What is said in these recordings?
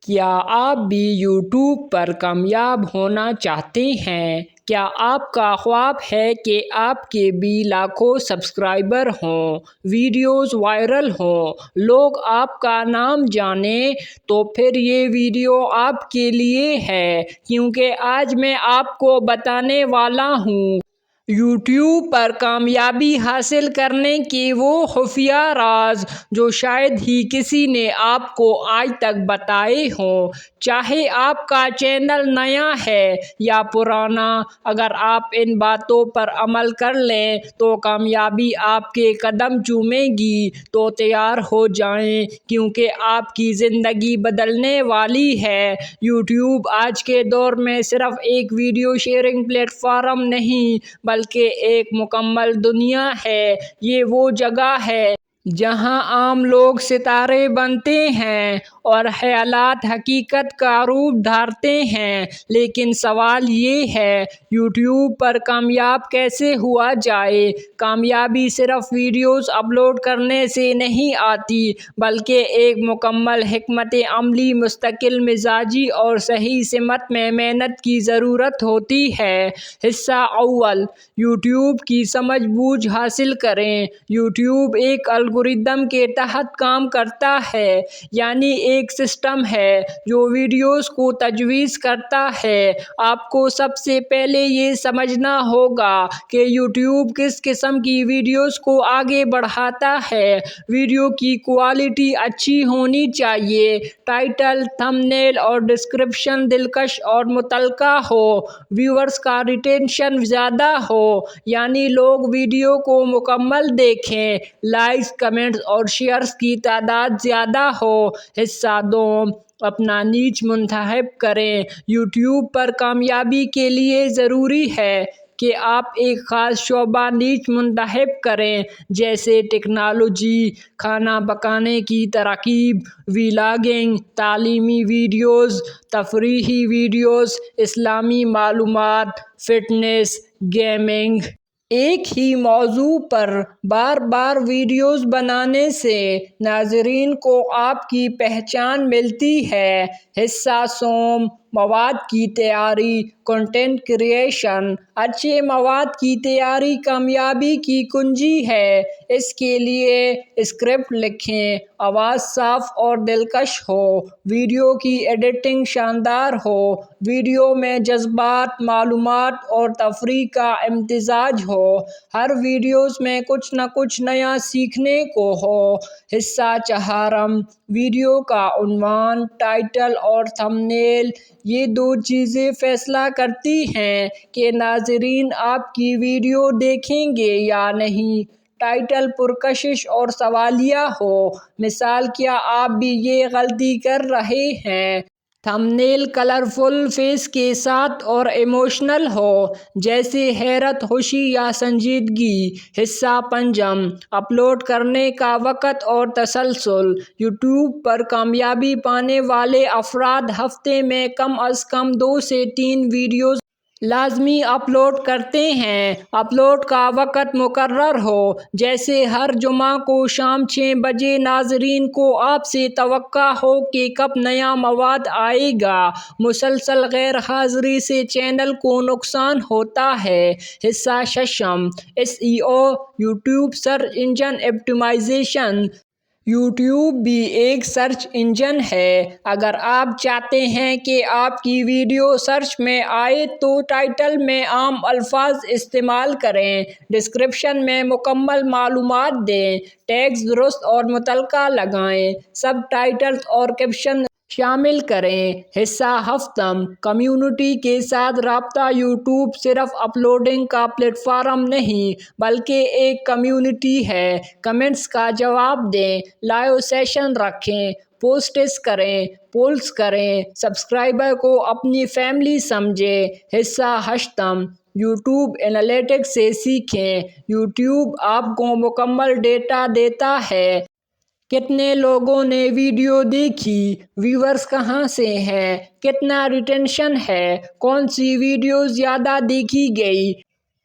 کیا آپ بھی یوٹیوب پر کامیاب ہونا چاہتے ہیں؟ کیا آپ کا خواب ہے کہ آپ کے بھی لاکھوں سبسکرائبر ہوں، ویڈیوز وائرل ہوں، لوگ آپ کا نام جانیں؟ تو پھر یہ ویڈیو آپ کے لیے ہے، کیونکہ آج میں آپ کو بتانے والا ہوں یوٹیوب پر کامیابی حاصل کرنے کے وہ خفیہ راز جو شاید ہی کسی نے آپ کو آج تک بتائے ہوں۔ چاہے آپ کا چینل نیا ہے یا پرانا، اگر آپ ان باتوں پر عمل کر لیں تو کامیابی آپ کے قدم چومے گی۔ تو تیار ہو جائیں، کیونکہ آپ کی زندگی بدلنے والی ہے۔ یوٹیوب آج کے دور میں صرف ایک ویڈیو شیئرنگ پلیٹ فارم نہیں، بلکہ ایک مکمل دنیا ہے۔ یہ وہ جگہ ہے جہاں عام لوگ ستارے بنتے ہیں اور خیالات حقیقت کا روپ دھارتے ہیں۔ لیکن سوال یہ ہے، یوٹیوب پر کامیاب کیسے ہوا جائے؟ کامیابی صرف ویڈیوز اپلوڈ کرنے سے نہیں آتی، بلکہ ایک مکمل حکمت عملی، مستقل مزاجی اور صحیح سمت میں محنت کی ضرورت ہوتی ہے۔ حصہ اول، یوٹیوب کی سمجھ بوجھ حاصل کریں۔ یوٹیوب ایک الگورتھم کے تحت کام کرتا ہے، یعنی ایک سسٹم ہے جو ویڈیوز کو تجویز کرتا ہے۔ آپ کو سب سے پہلے یہ سمجھنا ہوگا کہ یوٹیوب کس قسم کی ویڈیوز کو آگے بڑھاتا ہے۔ ویڈیو کی کوالٹی اچھی ہونی چاہیے، ٹائٹل، تھمب نیل اور ڈسکرپشن دلکش اور متعلقہ ہو، ویورز کا ریٹینشن زیادہ ہو، یعنی لوگ ویڈیو کو مکمل دیکھیں، لائکس، کمنٹس اور شیئرز کی تعداد زیادہ ہو۔ حصہ دوم، اپنا نیچ منتخب کریں۔ یوٹیوب پر کامیابی کے لیے ضروری ہے کہ آپ ایک خاص شعبہ نیچ منتخب کریں، جیسے ٹیکنالوجی، کھانا پکانے کی ترکیب، ولاگنگ، تعلیمی ویڈیوز، تفریحی ویڈیوز، اسلامی معلومات، فٹنس، گیمنگ۔ ایک ہی موضوع پر بار بار ویڈیوز بنانے سے ناظرین کو آپ کی پہچان ملتی ہے۔ حصہ سوم، مواد کی تیاری، کنٹینٹ کریشن۔ اچھے مواد کی تیاری کامیابی کی کنجی ہے۔ اس کے لیے اسکرپٹ لکھیں، آواز صاف اور دلکش ہو، ویڈیو کی ایڈیٹنگ شاندار ہو، ویڈیو میں جذبات، معلومات اور تفریح کا امتزاج ہو، ہر ویڈیوز میں کچھ نہ کچھ نیا سیکھنے کو ہو۔ حصہ چہارم، ویڈیو کا عنوان، ٹائٹل اور تھمب نیل۔ یہ دو چیزیں فیصلہ کرتی ہیں کہ ناظرین آپ کی ویڈیو دیکھیں گے یا نہیں۔ ٹائٹل پرکشش اور سوالیہ ہو، مثال کیا آپ بھی یہ غلطی کر رہے ہیں؟ تھمب نیل کلرفل فیس کے ساتھ اور ایموشنل ہو، جیسے حیرت، خوشی یا سنجیدگی۔ حصہ پنجم، اپلوڈ کرنے کا وقت اور تسلسل۔ یوٹیوب پر کامیابی پانے والے افراد ہفتے میں کم از کم 2 سے 3 ویڈیوز لازمی اپلوڈ کرتے ہیں۔ اپلوڈ کا وقت مقرر ہو، جیسے ہر جمعہ کو شام 6 بجے۔ ناظرین کو آپ سے توقع ہو کہ کب نیا مواد آئے گا۔ مسلسل غیر حاضری سے چینل کو نقصان ہوتا ہے۔ حصہ ششم، S E O, YouTube search engine optimization. YouTube بھی ایک سرچ انجن ہے۔ اگر آپ چاہتے ہیں کہ آپ کی ویڈیو سرچ میں آئے تو ٹائٹل میں عام الفاظ استعمال کریں، ڈسکرپشن میں مکمل معلومات دیں، ٹیگز درست اور متعلقہ لگائیں، سب ٹائٹلز اور کیپشن شامل کریں۔ حصہ ہفتم، کمیونٹی کے ساتھ رابطہ۔ یوٹیوب صرف اپلوڈنگ کا پلیٹ فارم نہیں، بلکہ ایک کمیونٹی ہے۔ کمنٹس کا جواب دیں، لائیو سیشن رکھیں، پوسٹس کریں، پولز کریں، سبسکرائبر کو اپنی فیملی سمجھیں۔ حصہ ہشتم، یوٹیوب اینالیٹکس سے سیکھیں۔ یوٹیوب آپ کو مکمل ڈیٹا دیتا ہے۔ کتنے لوگوں نے ویڈیو دیکھی، ویورز کہاں سے ہیں، کتنا ریٹینشن ہے، کون سی ویڈیو زیادہ دیکھی گئی۔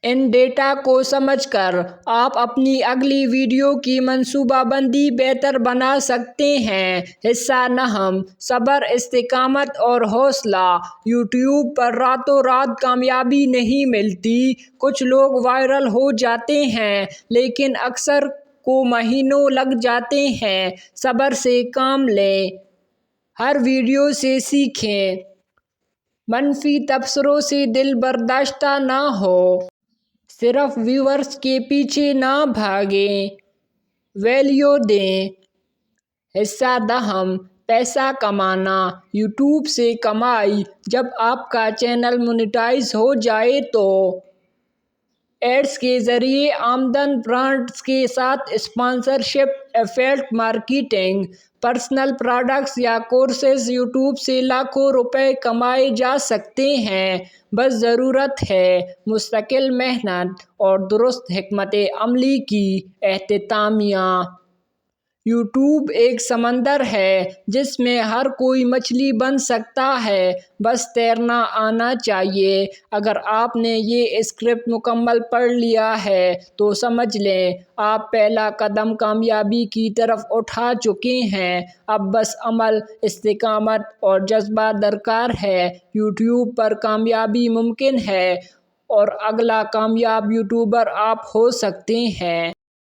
ان ڈیٹا کو سمجھ کر آپ اپنی اگلی ویڈیو کی منصوبہ بندی بہتر بنا سکتے ہیں۔ حصہ نہم: صبر، استقامت اور حوصلہ۔ یوٹیوب پر راتوں رات کامیابی نہیں ملتی۔ کچھ لوگ وائرل ہو جاتے ہیں لیکن اکثر کو مہینوں لگ جاتے ہیں۔ صبر سے کام لیں، ہر ویڈیو سے سیکھیں، منفی تبصروں سے دل برداشتہ نہ ہو۔ صرف ویورز کے پیچھے نہ بھاگیں، ویلیو دیں۔ حصہ دہم: پیسہ کمانا۔ یوٹیوب سے کمائی۔ جب آپ کا چینل مونیٹائز ہو جائے تو ایڈز کے ذریعے آمدن، برانڈز کے ساتھ sponsorship, affiliate marketing, personal products یا کورسز۔ یوٹیوب سے لاکھوں روپے کمائے جا سکتے ہیں، بس ضرورت ہے مستقل محنت اور درست حکمت عملی کی۔ اختتامیہ: یوٹیوب ایک سمندر ہے جس میں ہر کوئی مچھلی بن سکتا ہے، بس تیرنا آنا چاہیے۔ اگر آپ نے یہ اسکرپٹ مکمل پڑھ لیا ہے تو سمجھ لیں آپ پہلا قدم کامیابی کی طرف اٹھا چکے ہیں۔ اب بس عمل، استقامت اور جذبہ درکار ہے۔ یوٹیوب پر کامیابی ممکن ہے اور اگلا کامیاب یوٹیوبر آپ ہو سکتے ہیں۔